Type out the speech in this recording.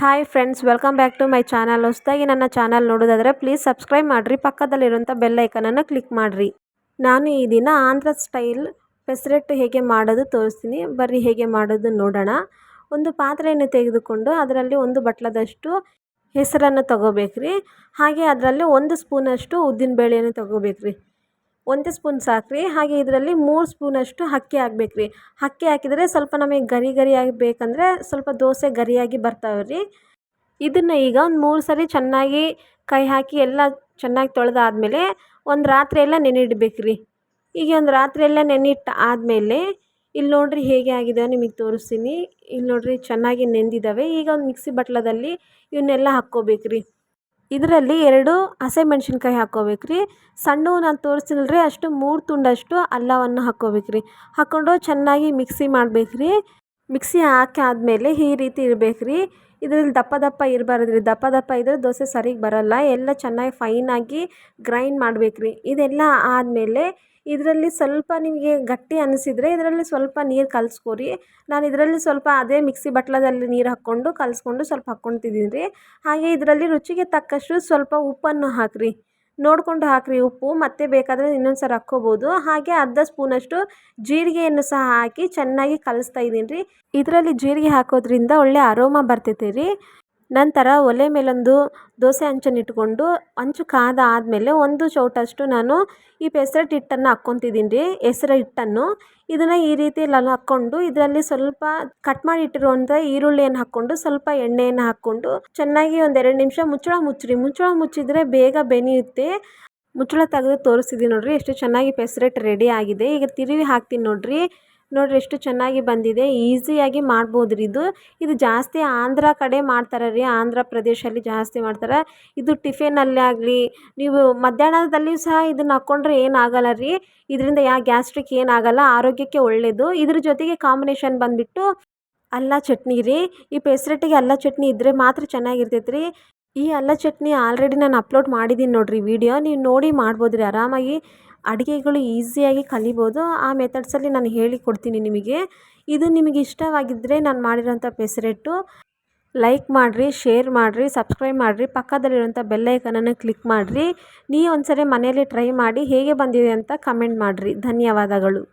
Hi friends, welcome back to my channel. ಹೊಸದಾಗಿ ನನ್ನ channel ನೋಡೋದಾದರೆ ಪ್ಲೀಸ್ ಸಬ್ಸ್ಕ್ರೈಬ್ ಮಾಡಿರಿ, ಪಕ್ಕದಲ್ಲಿರುವಂಥ ಬೆಲ್ ಐಕನನ್ನು ಕ್ಲಿಕ್ ಮಾಡಿರಿ. ನಾನು ಈ ದಿನ ಆಂಧ್ರ ಸ್ಟೈಲ್ ಪೆಸರಟ್ಟು ಹೇಗೆ ಮಾಡೋದು ತೋರಿಸ್ತೀನಿ. ಬರ್ರಿ ಹೇಗೆ ಮಾಡೋದು ನೋಡೋಣ. ಒಂದು ಪಾತ್ರೆಯನ್ನು ತೆಗೆದುಕೊಂಡು ಅದರಲ್ಲಿ ಒಂದು ಬಟ್ಲದಷ್ಟು ಹೆಸರನ್ನು ತೊಗೋಬೇಕ್ರಿ. ಹಾಗೆ ಅದರಲ್ಲಿ 1 ಸ್ಪೂನಷ್ಟು ಉದ್ದಿನಬೇಳೆಯನ್ನು ತೊಗೋಬೇಕ್ರಿ. 1 ಸ್ಪೂನ್ ಸಾಕ್ರಿ. ಹಾಗೆ ಇದರಲ್ಲಿ 3 ಸ್ಪೂನಷ್ಟು ಅಕ್ಕಿ ಹಾಕ್ಬೇಕ್ರಿ. ಅಕ್ಕಿ ಹಾಕಿದರೆ ಸ್ವಲ್ಪ ನಮಗೆ ಗರಿ ಗರಿಯಾಗಿ ಬೇಕಂದರೆ ಸ್ವಲ್ಪ ದೋಸೆ ಗರಿಯಾಗಿ ಬರ್ತಾವೆ ರೀ. ಇದನ್ನು ಈಗ ಒಂದು 3 ಸರಿ ಚೆನ್ನಾಗಿ ಕೈ ಹಾಕಿ ಎಲ್ಲ ಚೆನ್ನಾಗಿ ತೊಳೆದಾದ್ಮೇಲೆ ಒಂದು ರಾತ್ರಿ ಎಲ್ಲ ನೆನೆಯಿಡ್ಬೇಕ್ರಿ. ಈಗ ಒಂದು ರಾತ್ರಿ ಎಲ್ಲ ನೆನೆಯಿಟ್ಟು ಆದಮೇಲೆ ಇಲ್ಲಿ ನೋಡಿರಿ ಹೇಗೆ ಆಗಿದೆ ನಿಮಗೆ ತೋರಿಸ್ತೀನಿ. ಇಲ್ಲಿ ನೋಡಿರಿ ಚೆನ್ನಾಗಿ ನೆಂದಿದ್ದಾವೆ. ಈಗ ಒಂದು ಮಿಕ್ಸಿ ಬಟ್ಲದಲ್ಲಿ ಇವನ್ನೆಲ್ಲ ಹಾಕ್ಕೋಬೇಕ್ರಿ. ಇದರಲ್ಲಿ 2 ಹಸಿಮೆಣ್ಸಿನ್ಕಾಯಿ ಹಾಕ್ಕೋಬೇಕ್ರಿ. ಸಣ್ಣವು ನಾನು ತೋರಿಸ್ತೀನಲ್ರಿ ಅಷ್ಟು 3 ತುಂಡಷ್ಟು ಅಲ್ಲವನ್ನು ಹಾಕ್ಕೋಬೇಕ್ರಿ. ಹಾಕ್ಕೊಂಡು ಚೆನ್ನಾಗಿ ಮಿಕ್ಸಿ ಮಾಡಬೇಕ್ರಿ. ಮಿಕ್ಸಿ ಹಾಕಾದ್ಮೇಲೆ ಈ ರೀತಿ ಇರಬೇಕ್ರಿ. ಇದರಲ್ಲಿ ದಪ್ಪ ದಪ್ಪ ಇರಬಾರ್ದ್ರಿ. ದಪ್ಪ ದಪ್ಪ ಇದ್ದರೆ ದೋಸೆ ಸರಿಗೆ ಬರೋಲ್ಲ. ಎಲ್ಲ ಚೆನ್ನಾಗಿ ಫೈನಾಗಿ ಗ್ರೈಂಡ್ ಮಾಡಬೇಕ್ರಿ. ಇದೆಲ್ಲ ಆದಮೇಲೆ ಇದರಲ್ಲಿ ಸ್ವಲ್ಪ ನಿಮಗೆ ಗಟ್ಟಿ ಅನಿಸಿದರೆ ಇದರಲ್ಲಿ ಸ್ವಲ್ಪ ನೀರು ಕಲಿಸ್ಕೊರಿ. ನಾನು ಇದರಲ್ಲಿ ಸ್ವಲ್ಪ ಅದೇ ಮಿಕ್ಸಿ ಬಟ್ಲದಲ್ಲಿ ನೀರು ಹಾಕ್ಕೊಂಡು ಕಲಿಸ್ಕೊಂಡು ಸ್ವಲ್ಪ ಹಾಕ್ಕೊತಿದ್ದೀನಿ ರೀ. ಹಾಗೆ ಇದರಲ್ಲಿ ರುಚಿಗೆ ತಕ್ಕಷ್ಟು ಸ್ವಲ್ಪ ಉಪ್ಪನ್ನು ಹಾಕಿರಿ. ನೋಡಿಕೊಂಡು ಹಾಕಿರಿ ಉಪ್ಪು. ಮತ್ತೆ ಬೇಕಾದರೆ ಇನ್ನೊಂದು ಸಲ ಹಾಕ್ಕೋಬೋದು. ಹಾಗೆ ಅರ್ಧ ಸ್ಪೂನಷ್ಟು ಜೀರಿಗೆಯನ್ನು ಸಹ ಹಾಕಿ ಚೆನ್ನಾಗಿ ಕಲಿಸ್ತಾ ಇದ್ದೀನಿ ರೀ. ಇದರಲ್ಲಿ ಜೀರಿಗೆ ಹಾಕೋದ್ರಿಂದ ಒಳ್ಳೆ ಅರೋಮಾ ಬರ್ತೈತೆ ರೀ. ನಂತರ ಒಲೆ ಮೇಲೊಂದು ದೋಸೆ ಹಂಚನ್ನು ಇಟ್ಕೊಂಡು ಹಂಚು ಕಾದ ಆದಮೇಲೆ 1 ಚೌಟಷ್ಟು ನಾನು ಈ ಪೆಸರಟ್ಟು ಹಿಟ್ಟನ್ನು ಹಾಕ್ಕೊತಿದ್ದೀನಿ ರೀ. ಹೆಸರು ಹಿಟ್ಟನ್ನು ಇದನ್ನು ಈ ರೀತಿ ನಾನು ಹಾಕ್ಕೊಂಡು ಇದರಲ್ಲಿ ಸ್ವಲ್ಪ ಕಟ್ ಮಾಡಿ ಇಟ್ಟಿರುವಂಥ ಈರುಳ್ಳಿಯನ್ನು ಹಾಕ್ಕೊಂಡು ಸ್ವಲ್ಪ ಎಣ್ಣೆಯನ್ನು ಹಾಕ್ಕೊಂಡು ಚೆನ್ನಾಗಿ ಒಂದು 2 ನಿಮಿಷ ಮುಚ್ಚಳ ಮುಚ್ಚಿರಿ. ಮುಚ್ಚಳ ಮುಚ್ಚಿದರೆ ಬೇಗ ಬೆನೆಯುತ್ತೆ. ಮುಚ್ಚಳ ತೆಗೆದು ತೋರಿಸ್ತಿದ್ದೀನಿ ನೋಡಿರಿ ಎಷ್ಟು ಚೆನ್ನಾಗಿ ಪೆಸರಟ್ಟು ರೆಡಿ ಆಗಿದೆ. ಈಗ ತಿರುವಿ ಹಾಕ್ತೀನಿ ನೋಡಿರಿ ಎಷ್ಟು ಚೆನ್ನಾಗಿ ಬಂದಿದೆ. ಈಸಿಯಾಗಿ ಮಾಡ್ಬೋದು ರೀ. ಇದು ಜಾಸ್ತಿ ಆಂಧ್ರ ಕಡೆ ಮಾಡ್ತಾರೆ ರೀ. ಆಂಧ್ರ ಪ್ರದೇಶದಲ್ಲಿ ಜಾಸ್ತಿ ಮಾಡ್ತಾರೆ. ಇದು ಟಿಫಿನಲ್ಲಿ ಆಗಲಿ ನೀವು ಮಧ್ಯಾಹ್ನದಲ್ಲಿ ಸಹ ಇದನ್ನು ಹಾಕ್ಕೊಂಡ್ರೆ ಏನಾಗಲ್ಲ ರೀ. ಇದರಿಂದ ಗ್ಯಾಸ್ಟ್ರಿಕ್ ಏನಾಗಲ್ಲ, ಆರೋಗ್ಯಕ್ಕೆ ಒಳ್ಳೆಯದು. ಇದ್ರ ಜೊತೆಗೆ ಕಾಂಬಿನೇಷನ್ ಬಂದುಬಿಟ್ಟು ಅಲ್ಲ ಚಟ್ನಿ ರೀ. ಈ ಪೆಸರಟ್ಟಿಗೆ ಅಲ್ಲ ಚಟ್ನಿ ಇದ್ದರೆ ಮಾತ್ರ ಚೆನ್ನಾಗಿರ್ತೈತೆ ರೀ. ಈ ಅಲ್ಲ ಚಟ್ನಿ ಆಲ್ರೆಡಿ ನಾನು ಅಪ್ಲೋಡ್ ಮಾಡಿದ್ದೀನಿ ನೋಡಿರಿ ವಿಡಿಯೋ. ನೀವು ನೋಡಿ ಮಾಡ್ಬೋದು ರೀ. ಆರಾಮಾಗಿ ಅಡುಗೆಗಳು ಈಸಿಯಾಗಿ ಕಲಿಬೋದು. ಆ ಮೆಥಡ್ಸಲ್ಲಿ ನಾನು ಹೇಳಿಕೊಡ್ತೀನಿ ನಿಮಗೆ. ಇದು ನಿಮಗೆ ಇಷ್ಟವಾಗಿದ್ದರೆ ನಾನು ಮಾಡಿರೋಂಥ ಪೆಸರಟ್ಟು ಲೈಕ್ ಮಾಡಿರಿ, ಶೇರ್ ಮಾಡಿರಿ, ಸಬ್ಸ್ಕ್ರೈಬ್ ಮಾಡಿರಿ, ಪಕ್ಕದಲ್ಲಿರೋಂಥ ಬೆಲ್ ಐಕನನ್ನು ಕ್ಲಿಕ್ ಮಾಡಿರಿ. ನೀವು ಒಂದ್ಸರಿ ಮನೆಯಲ್ಲಿ ಟ್ರೈ ಮಾಡಿ ಹೇಗೆ ಬಂದಿದೆ ಅಂತ ಕಮೆಂಟ್ ಮಾಡಿರಿ. ಧನ್ಯವಾದಗಳು.